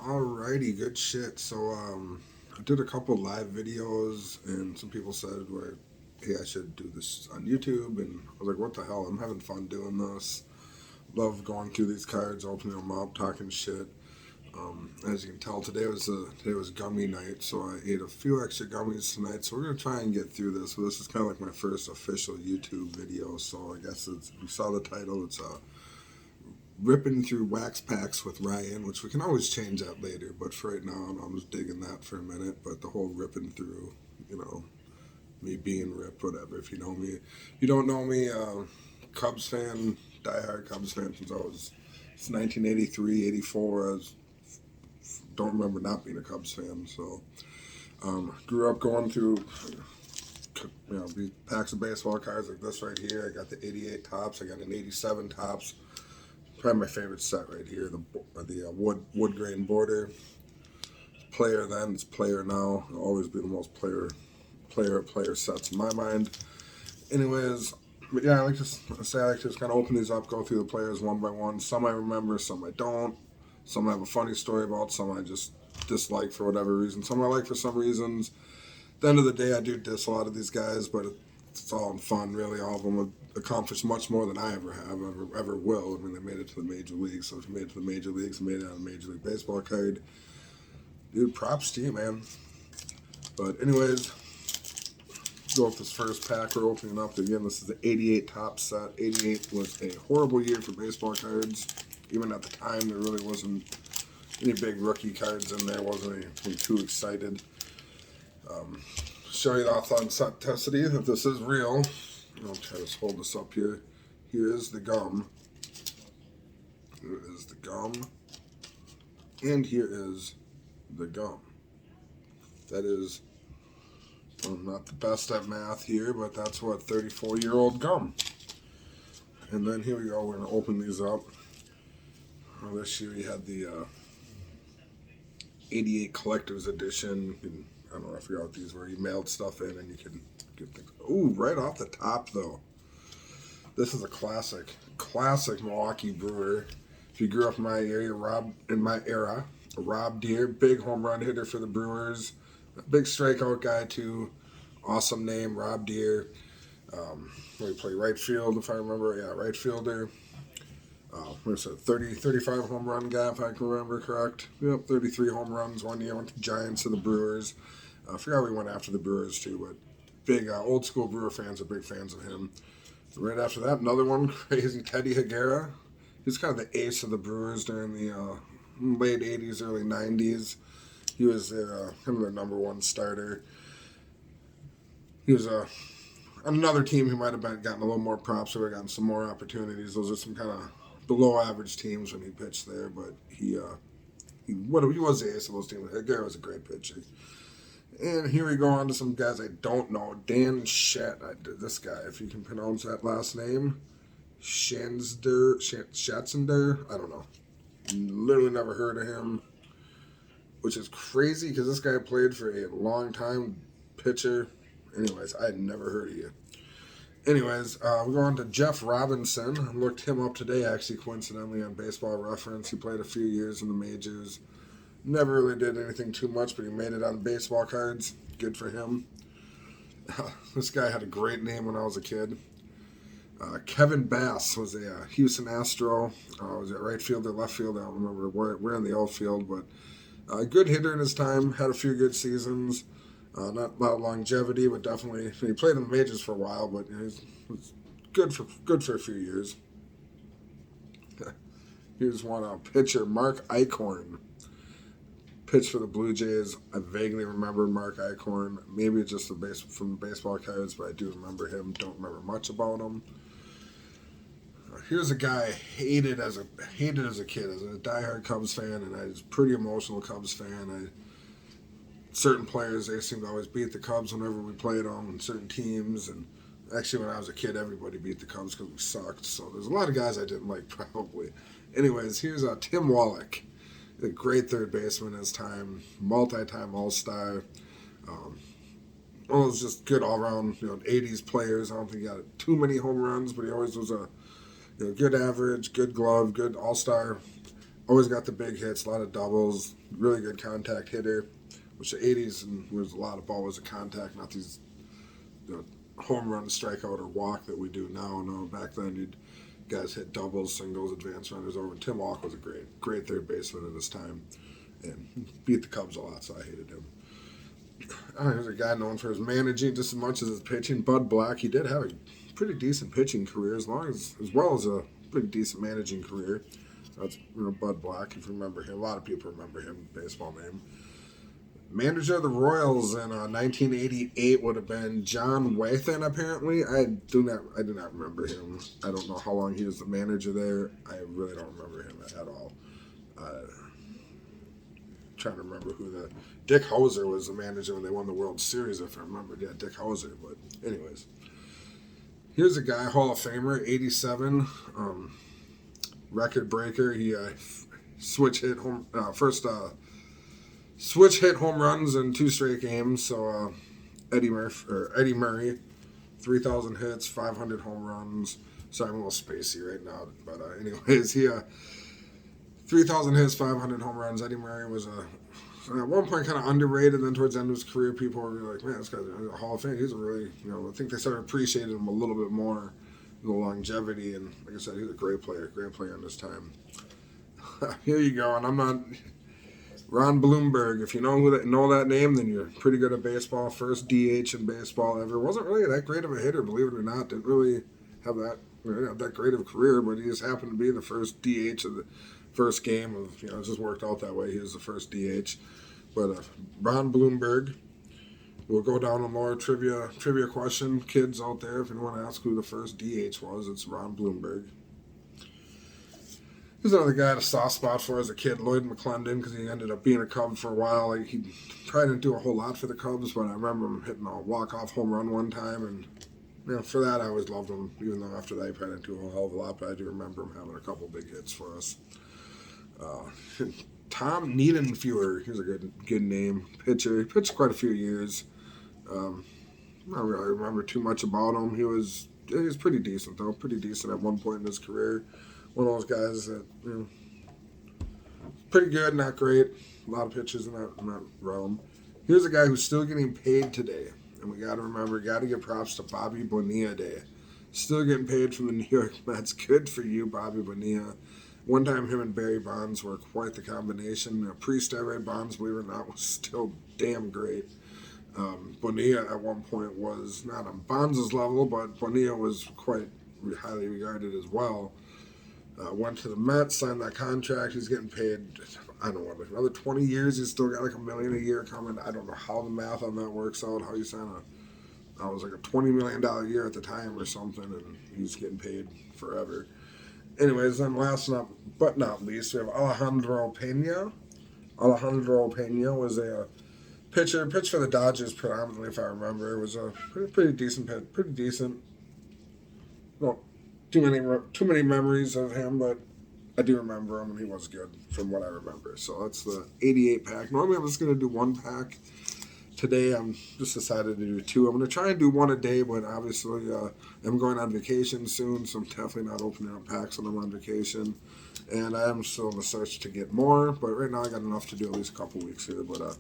Alrighty, good shit. I did a couple live videos, and some people said, "Where, hey, I should do this on YouTube." And I was like, "What the hell? I'm having fun doing this. Love going through these cards, opening them up, talking shit." As you can tell, today was gummy night, so I ate a few extra gummies tonight. So we're gonna try and get through this. So this is kind of like my first official YouTube video. So I guess if you saw the title, it's ripping through wax packs with Ryan, which we can always change that later. But for right now, I'm just digging that for a minute. But the whole ripping through, you know, me being ripped, whatever. If you know me, if you don't know me, Cubs fan, diehard Cubs fan since I was it's 1983, 84. Don't remember not being a Cubs fan. Grew up going through, these packs of baseball cards like this right here. I got the 88 tops. I got an 87 tops. Probably my favorite set right here, the wood grain border. Player then, it's player now. It'll always be the most player sets in my mind. Anyways, but yeah, I like to just kind of open these up, go through the players one by one. Some I remember, some I don't. Some I have a funny story about. Some I just dislike for whatever reason. Some I like for some reasons. At the end of the day, I do diss a lot of these guys, but it's all in fun, really. All of them have accomplished much more than I ever have, ever will. I mean, they made it to the major leagues, so if you made it to the major leagues, made it on a Major League Baseball card, dude, props to you, man. But anyways, go with this first pack we're opening up. Again, this is the 88 top set. 88 was a horrible year for baseball cards. Even at the time, there really wasn't any big rookie cards in there. Wasn't anything too excited. Show you the authenticity that this is real. I'll try to hold this up here. Here is the gum. Here is the gum. And here is the gum. That is, well, not the best at math here, but that's what, 34-year-old gum. And then here we go. We're going to open these up. Well, this year we had the 88 Collector's Edition. I don't know, I forgot what these were. You mailed stuff in and you can get things. Ooh, right off the top, though. This is a classic Milwaukee Brewer. If you grew up in my area, Rob Deer, big home run hitter for the Brewers. A big strikeout guy, too. Awesome name, Rob Deer. He played right field, if I remember. Yeah, right fielder. What is it, 35 home run guy, if I can remember correct. Yep, 33 home runs one year. Went to Giants to the Brewers. I forgot we went after the Brewers, too, but big old school Brewer fans are big fans of him. Right after that, another one, crazy Teddy Higuera. He's kind of the ace of the Brewers during the late 80s, early 90s. He was kind of their number one starter. He was another team who might have gotten a little more props or gotten some more opportunities. Those are some kind of below average teams when he pitched there, but he was the ace of those teams. Higuera was a great pitcher. And here we go on to some guys I don't know. Dan this guy, if you can pronounce that last name. Schatzinger, I don't know. Literally never heard of him. Which is crazy because this guy played for a long time, pitcher. Anyways, I had never heard of you. Anyways, we go on to Jeff Robinson. I looked him up today, actually, coincidentally, on Baseball Reference. He played a few years in the majors. Never really did anything too much, but he made it on baseball cards. Good for him. This guy had a great name when I was a kid. Kevin Bass was a Houston Astro. Was it right field or left field? I don't remember where in the outfield, but a good hitter in his time. Had a few good seasons. Not a lot of longevity, but definitely he played in the majors for a while. But he was good for a few years. Here's one pitcher, Mark Eichhorn. Pitched for the Blue Jays. I vaguely remember Mark Eichhorn. Maybe it's just from the baseball cards, but I do remember him. Don't remember much about him. Here's a guy I hated as a kid, as a diehard Cubs fan, and I was a pretty emotional Cubs fan. Certain players, they seemed to always beat the Cubs whenever we played them, and certain teams. And actually, when I was a kid, everybody beat the Cubs because we sucked. So there's a lot of guys I didn't like, probably. Anyways, here's Tim Wallach. A great third baseman in his time, multi-time All-Star. Was just good all-around, 80s players. I don't think he got too many home runs, but he always was a good average, good glove, good All-Star Always got the big hits, a lot of doubles, really good contact hitter, which the 80s and was a lot of ball was a contact, not these home run, strikeout, or walk that we do now. No, back then you'd guys hit doubles, singles, advance runners over. And Tim Walk was a great third baseman at his time, and beat the Cubs a lot, so I hated him. He's a guy known for his managing just as much as his pitching. Bud Black, he did have a pretty decent pitching career, as well as a pretty decent managing career. That's Bud Black, if you remember him. A lot of people remember him, baseball name. Manager of the Royals in 1988 would have been John Wathan. Apparently, I do not remember him. I don't know how long he was the manager there. I really don't remember him at all. Trying to remember who Dick Hauser was the manager when they won the World Series. If I remember, yeah, Dick Hauser. But anyways, here's a guy, Hall of Famer, 87, record breaker. He switch hit home runs in 2 straight games. So Eddie Murray, 3,000 hits, 500 home runs. Sorry, I'm a little spacey right now, but anyways, he 3,000 hits, 500 home runs. Eddie Murray was at one point kind of underrated. Then towards the end of his career, people were like, "Man, this guy's a Hall of Fame. He's a really, I think they started appreciating him a little bit more, the longevity." And like I said, he's a great player in his time. Here you go, and I'm not. Ron Blomberg, if you know that name, then you're pretty good at baseball. First DH in baseball ever. Wasn't really that great of a hitter, believe it or not. Didn't really have that great of a career, but he just happened to be the first DH of the first game of, it just worked out that way. He was the first DH. But Ron Blomberg, we'll go down a more trivia question. Kids out there, if you want to ask who the first DH was, it's Ron Blomberg. There's another guy I had a soft spot for as a kid, Lloyd McClendon, because he ended up being a Cub for a while. He probably didn't do a whole lot for the Cubs, but I remember him hitting a walk-off home run one time, and for that I always loved him, even though after that he probably didn't do a hell of a lot, but I do remember him having a couple big hits for us. Tom Niedenfuer, here's a good name, pitcher. He pitched quite a few years. I don't really remember too much about him. He was pretty decent, though. Pretty decent at one point in his career. One of those guys that, pretty good, not great. A lot of pitches in that realm. Here's a guy who's still getting paid today. And we got to give props to Bobby Bonilla Day. Still getting paid from the New York Mets. Good for you, Bobby Bonilla. One time him and Barry Bonds were quite the combination. Pre-steroid Bonds, believe it or not, was still damn great. Bonilla at one point was not on Bonds' level, but Bonilla was quite highly regarded as well. Went to the Mets, signed that contract. He's getting paid, I don't know, like another 20 years. He's still got like $1 million a year coming. I don't know how the math on that works out. How you sign I was like a $20 million a year at the time or something, and he's getting paid forever. Anyways, then last but not least, we have Alejandro Pena. Alejandro Pena was a pitcher, pitched for the Dodgers predominantly, if I remember. It was a pretty decent pitch, pretty decent. Well, too many memories of him, but I do remember him, and he was good from what I remember. So that's the 88 pack. Normally I'm just going to do 1 pack. Today I'm just decided to do 2. I'm going to try and do 1 a day, but obviously I'm going on vacation soon, so I'm definitely not opening up packs when I'm on vacation. And I am still in the search to get more, but right now I got enough to do at least a couple weeks here. But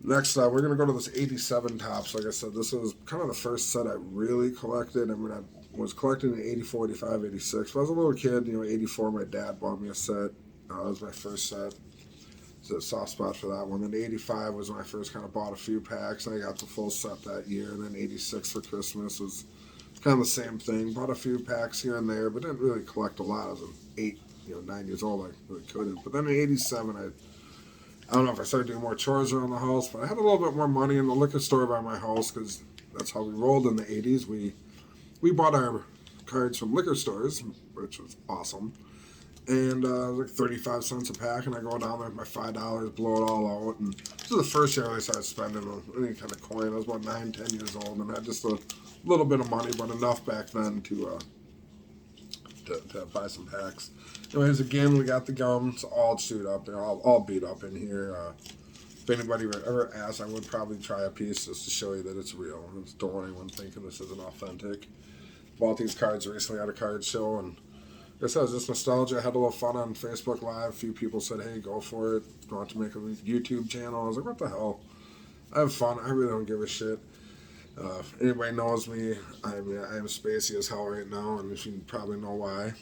next, we're going to go to this 87 Topps. Like I said, this was kind of the first set I really collected. I mean, I was collecting in 84, 85, 86. When I was a little kid, 84, my dad bought me a set. That was my first set. So a soft spot for that one. Then 85 was when I first kind of bought a few packs, and I got the full set that year. And then 86 for Christmas was kind of the same thing. Bought a few packs here and there, but didn't really collect a lot. I was 9 years old. I really couldn't. But then in 87, I don't know if I started doing more chores around the house, but I had a little bit more money in the liquor store by my house because that's how we rolled in the 80s. We bought our cards from liquor stores, which was awesome. And it was like 35 cents a pack, and I go down there with my $5, blow it all out. And this is the first year I really started spending any kind of coin. I was about 9, 10 years old, and I had just a little bit of money, but enough back then to buy some packs. Anyways, again, we got the gums all chewed up. They're all beat up in here. If anybody ever asks, I would probably try a piece just to show you that it's real. Don't want anyone thinking this isn't authentic. Bought these cards recently at a card show, and I said, it was just nostalgia. I had a little fun on Facebook Live. A few people said, hey, go for it. Do you want to make a YouTube channel? I was like, what the hell? I have fun. I really don't give a shit. If anybody knows me, I am spacey as hell right now, and you probably know why.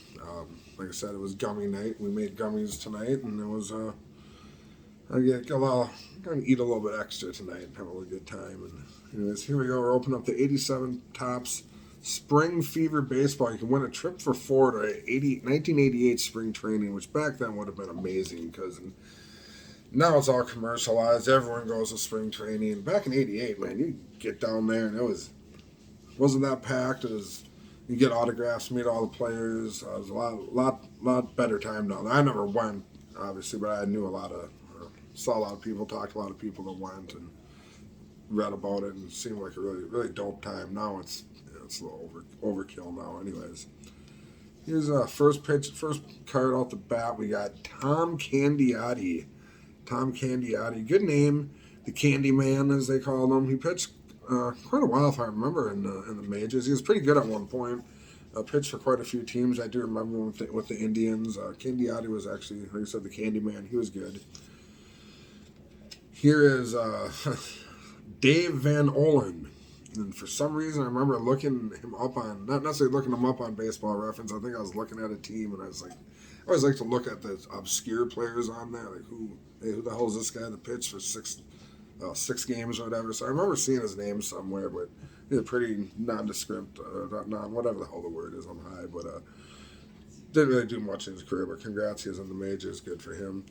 Like I said, it was gummy night. We made gummies tonight, and it was I get a lot. I'm gonna eat a little bit extra tonight and have a really good time. And anyways, here we go. We're opening up the 87 Topps Spring Fever Baseball. You can win a trip for four to 1988 spring training, which back then would have been amazing because now it's all commercialized. Everyone goes to spring training. Back in '88, man, you get down there and wasn't that packed. It was, you get autographs, meet all the players. It was a lot better time now. I never went, obviously, but I knew saw a lot of people, talked to a lot of people that went and read about it, and it seemed like a really dope time. Now it's a little overkill now. Anyways, here's first card off the bat. We got Tom Candiotti. Tom Candiotti, good name, the Candy Man as they call him. He pitched quite a while, if I remember, in the majors. He was pretty good at one point. Pitched for quite a few teams. I do remember with the Indians. Candiotti was actually, like I said, the Candy Man. He was good. Here is Dave Van Olen. And for some reason, I remember looking him up on, not necessarily looking him up on Baseball Reference. I think I was looking at a team, and I was like, I always like to look at the obscure players on there, like who the hell is this guy that pitched for six games or whatever. So I remember seeing his name somewhere, but he's pretty nondescript, whatever the hell the word is on high, but didn't really do much in his career. But congrats, he was in the majors, good for him.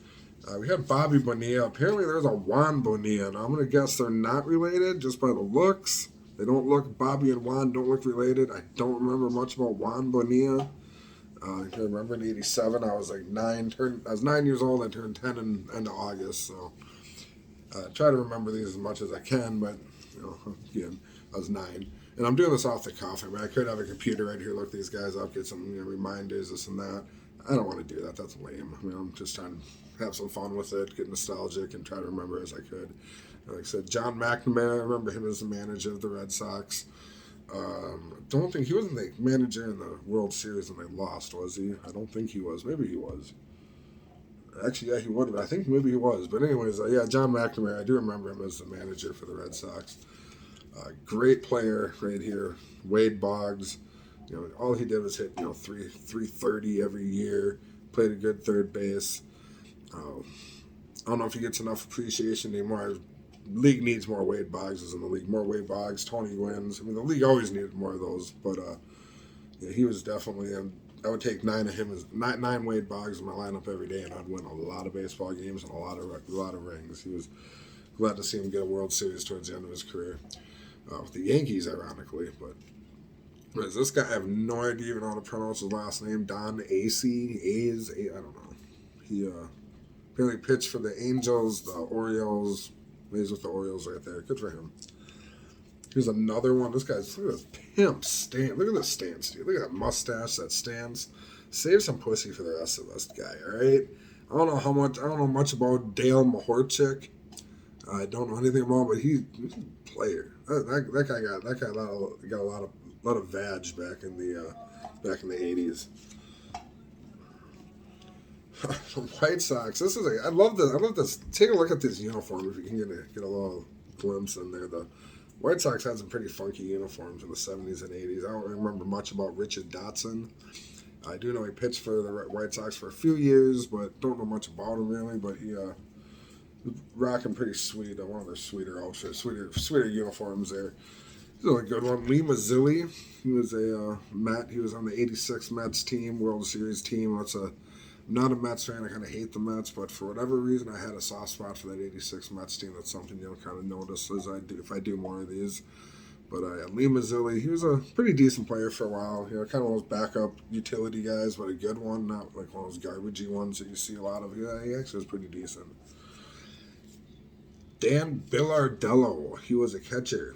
We had Bobby Bonilla. Apparently, there's a Juan Bonilla. Now, I'm going to guess they're not related just by the looks. They don't look, Bobby and Juan don't look related. I don't remember much about Juan Bonilla. I remember in '87, I was like 9 years old. I turned 10 in end of August. So try to remember these as much as I can, but again, I was 9. And I'm doing this off the cuff. I mean, I could have a computer right here, look these guys up, get some reminders, this and that. I don't want to do that. That's lame. I mean, I'm just trying to have some fun with it, get nostalgic, and try to remember as I could. Like I said, John McNamara, I remember him as the manager of the Red Sox. Don't think he wasn't the manager in the World Series when they lost, was he? I don't think he was. Maybe he was. Actually, yeah, he would have. I think maybe he was. But anyways, yeah, John McNamara, I do remember him as the manager for the Red Sox. Great player right here. Wade Boggs. All he did was hit 330 every year. Played a good third base. I don't know if he gets enough appreciation anymore. League needs more Wade Boggses in the league. More Wade Boggs, Tony Gwynns. I mean, the league always needed more of those. But he was definitely. I would take 9 of him as 9 Wade Boggs in my lineup every day, and I'd win a lot of baseball games and a lot of rings. He was glad to see him get a World Series towards the end of his career with the Yankees, ironically. But this guy, I have no idea even how to pronounce his last name. Don Ace, I don't know. He apparently pitched for the Angels, the Orioles. He's with the Orioles right there. Good for him. Here's another one. This guy's, look at this pimp stance. Look at this stance, dude. Look at that mustache, that stance. Save some pussy for the rest of us, guy, all right? I don't know much about Dale Mahorchik. I don't know anything about him, but he's a player. That guy got a lot of vag back in the 80s. The White Sox. I love this. Take a look at this uniform if you can get a little glimpse in there. The White Sox had some pretty funky uniforms in the 70s and 80s. I don't remember much about Richard Dotson. I do know he pitched for the White Sox for a few years, but don't know much about him really. But he rocking pretty sweet. One of their sweeter outfits, sweeter uniforms there. This is a good one. Lee Mazzilli. He was a Met. He was on the '86 Mets team, World Series team. I'm not a Mets fan. I kind of hate the Mets, but for whatever reason, I had a soft spot for that '86 Mets team. That's something you'll kind of notice as I do if I do more of these. But Lee Mazzilli, he was a pretty decent player for a while. Kind of those backup utility guys, but a good one, not like one of those garbagey ones that you see a lot of. Yeah, he actually was pretty decent. Dan Billardello, he was a catcher.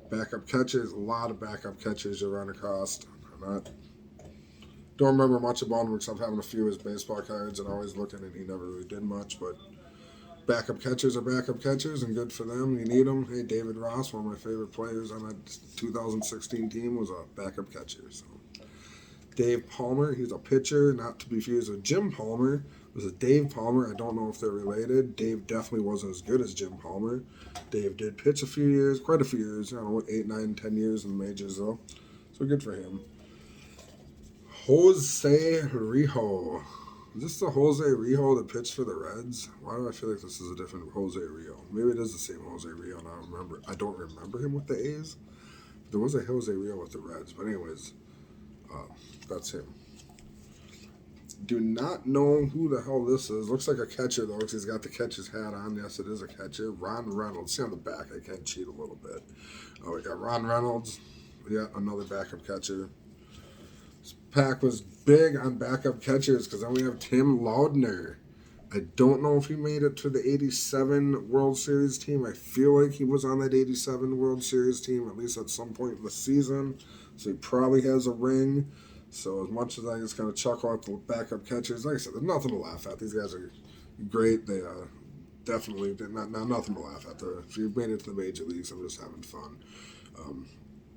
Backup catchers, a lot of backup catchers you run across. Don't remember much about him except having a few of his baseball cards and always looking, and he never really did much. But backup catchers are backup catchers, and good for them. You need them. Hey, David Ross, one of my favorite players on that 2016 team, was a backup catcher. So Dave Palmer, he's a pitcher, not to be confused with Jim Palmer. It was a Dave Palmer. I don't know if they're related. Dave definitely wasn't as good as Jim Palmer. Dave did pitch a few years, quite a few years. I don't know, 8, 9, 10 years in the majors though. So good for him. Jose Rijo. Is this the Jose Rijo that pitched for the Reds? Why do I feel like this is a different Jose Rijo? Maybe it is the same Jose Rijo, and I don't remember him with the A's. There was a Jose Rijo with the Reds, but anyways, that's him. Do not know who the hell this is. Looks like a catcher though, because he's got the catcher's hat on. Yes, it is a catcher. Ron Reynolds. See on the back, I can cheat a little bit. We got Ron Reynolds. Yeah, another backup catcher. This pack was big on backup catchers because then we have Tim Laudner. I don't know if he made it to the 87 World Series team. I feel like he was on that 87 World Series team, at least at some point in the season. So he probably has a ring. So as much as I just kind of chuckle at the backup catchers, like I said, there's nothing to laugh at. These guys are great. They definitely not nothing to laugh at. If you made it to the major leagues, I'm just having fun.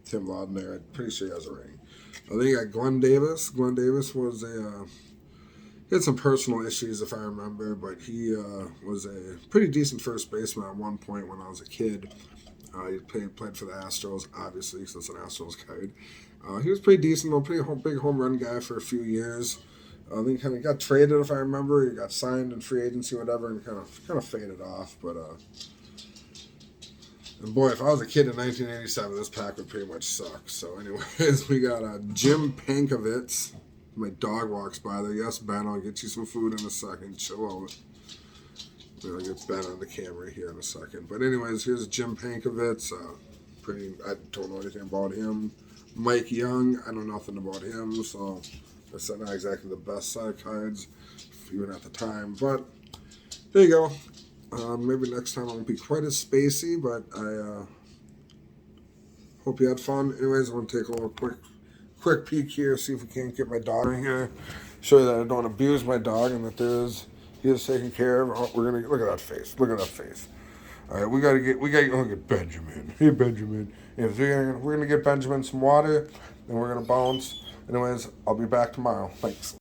Tim Laudner, I'm pretty sure he has a ring. I think I got Glenn Davis. Glenn Davis was he had some personal issues, if I remember, but he was a pretty decent first baseman at one point when I was a kid. He played for the Astros, obviously, because it's an Astros card. He was pretty decent, though, pretty big home run guy for a few years. Then he kind of got traded, if I remember. He got signed in free agency, whatever, and kind of faded off. But and boy, if I was a kid in 1987, this pack would pretty much suck. So, anyways, we got Jim Pankovitz. My dog walks by there. Yes, Ben, I'll get you some food in a second. Chill out. I'll get Ben on the camera here in a second. But anyways, here's Jim Pankovitz. I don't know anything about him. Mike Young, I know nothing about him. So that's not exactly the best set of cards, even at the time. But there you go. Maybe next time I won't be quite as spacey, but I hope you had fun. Anyways, I want to take a little quick peek here, see if we can't get my dog in here, show you that I don't abuse my dog and that he is taken care of. Oh, we're gonna look at that face. Look at that face. All right, we gotta get Benjamin. Hey, Benjamin. Yes, we're gonna get Benjamin some water, and we're gonna bounce. Anyways, I'll be back tomorrow. Thanks.